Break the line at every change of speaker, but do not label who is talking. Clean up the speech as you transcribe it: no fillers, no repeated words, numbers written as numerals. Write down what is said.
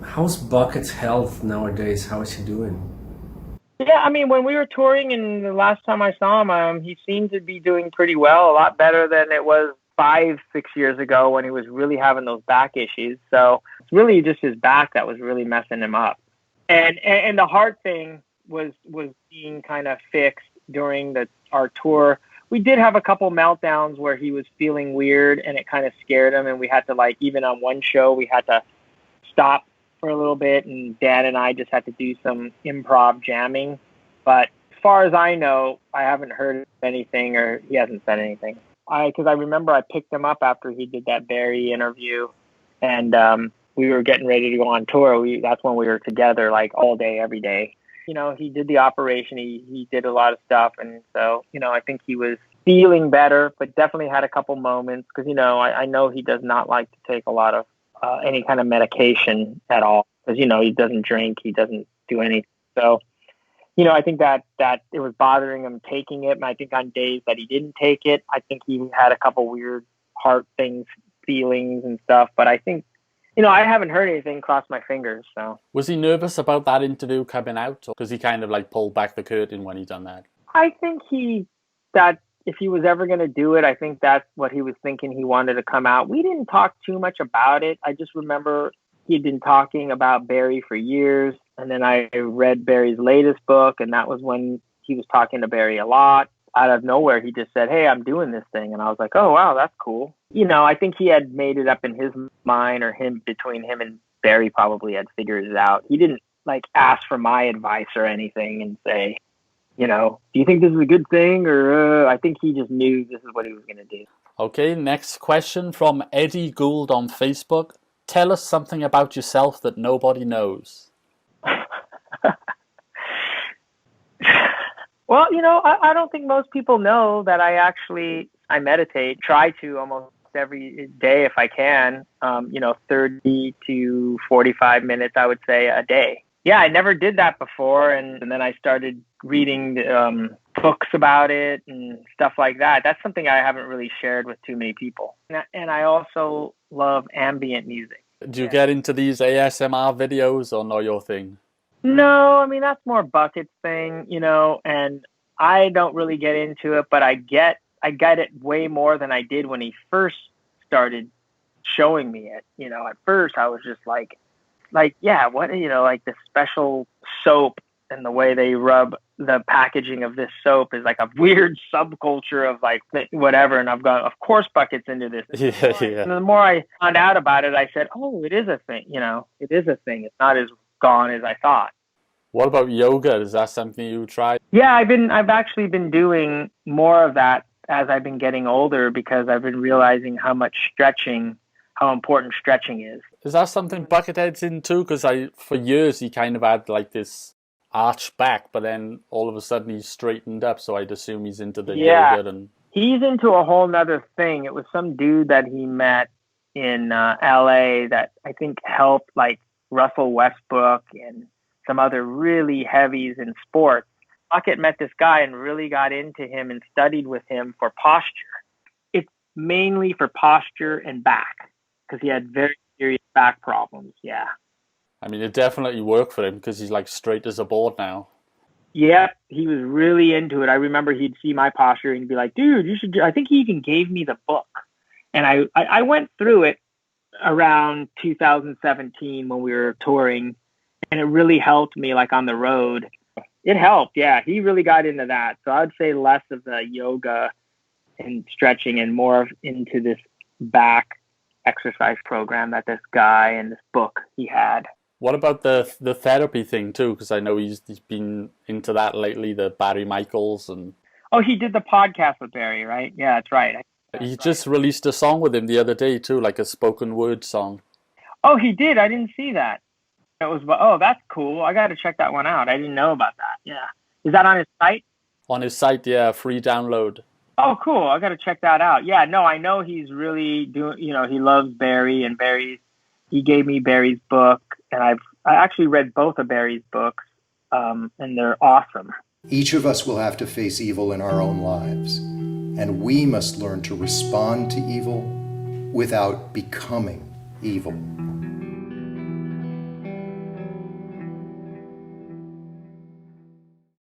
How's Bucket's health nowadays? How is he doing?
Yeah, I mean, when we were touring and the last time I saw him, he seemed to be doing pretty well, a lot better than it was 5, 6 years ago when he was really having those back issues. So it's really just his back that was really messing him up. And the heart thing was being kind of fixed during our tour. We did have a couple meltdowns where he was feeling weird and it kind of scared him, and we had to, like, even on one show we had to stop for a little bit, and Dan and I just had to do some improv jamming. But as far as I know, I haven't heard anything, or he hasn't said anything. Because I remember I picked him up after he did that Barry interview, and we were getting ready to go on tour. That's when we were together, like, all day, every day. He did the operation. He did a lot of stuff, and so I think he was feeling better, but definitely had a couple moments because I know he does not like to take a lot of any kind of medication at all because he doesn't drink, he doesn't do anything. So I think that it was bothering him taking it, and I think on days that he didn't take it, I think he had a couple weird heart things, feelings and stuff. But I think I haven't heard anything, cross my fingers. So
Was he nervous about that interview coming out, because he kind of like pulled back the curtain when he done that?
I think that if he was ever going to do it, I think that's what he was thinking. He wanted to come out. We didn't talk too much about it. I just remember he'd been talking about Barry for years. And then I read Barry's latest book, and that was when he was talking to Barry a lot. Out of nowhere, he just said, "Hey, I'm doing this thing." And I was like, "Oh, wow, that's cool." I think he had made it up in his mind, or between him and Barry probably had figured it out. He didn't like ask for my advice or anything and say, do you think this is a good thing? Or I think he just knew this is what he was going to do.
Okay, next question from Eddie Gould on Facebook. Tell us something about yourself that nobody knows.
Well, I don't think most people know that I meditate, try to almost every day if I can, 30 to 45 minutes, I would say, a day. Yeah, I never did that before. And then I started reading books about it and stuff like that. That's something I haven't really shared with too many people. And I also love ambient music.
Do you get into these ASMR videos or not your thing?
No, I mean, that's more Bucket's thing, and I don't really get into it, but I get it way more than I did when he first started showing me it. At first I was just like, yeah, what, like the special soap and the way they rub the packaging of this soap is like a weird subculture of like whatever. And I've gone, of course, Bucket's into this.
Yeah.
And the more I found out about it, I said, oh, it is a thing. It is a thing. It's not as gone as I thought.
What about yoga? Is that something you tried?
Yeah, I've actually been doing more of that as I've been getting older because I've been realizing how important stretching is.
Is that something Buckethead's into? Because for years he kind of had like this arched back, but then all of a sudden he's straightened up. So I'd assume he's into the yoga and.
He's into a whole nother thing. It was some dude that he met in LA that I think helped like Russell Westbrook and some other really heavies in sports. Bucket met this guy and really got into him and studied with him for posture. It's mainly for posture and back because he had very serious back problems. Yeah.
I mean, it definitely worked for him because he's like straight as a board now.
Yeah, he was really into it. I remember he'd see my posture and he'd be like, dude, you should. I think he even gave me the book. And I went through it around 2017 when we were touring, and it really helped me like on the road. It helped. Yeah, he really got into that. So I'd say less of the yoga and stretching and more into this back exercise program that this guy and this book he had.
What about the therapy thing too? Because I know he's been into that lately. The Barry Michels and.
Oh, he did the podcast with Barry, right? Yeah, that's right.
He just released a song with him the other day too, like a spoken word song.
Oh, he did. I didn't see that. It was. Oh, that's cool. I got to check that one out. I didn't know about that. Yeah, is that on his site?
On his site, yeah, free download.
Oh, cool. I got to check that out. Yeah, no, I know he's really doing. He loves Barry and Barry's. He gave me Barry's book, and I actually read both of Barry's books, and they're awesome.
Each of us will have to face evil in our own lives, and we must learn to respond to evil without becoming evil.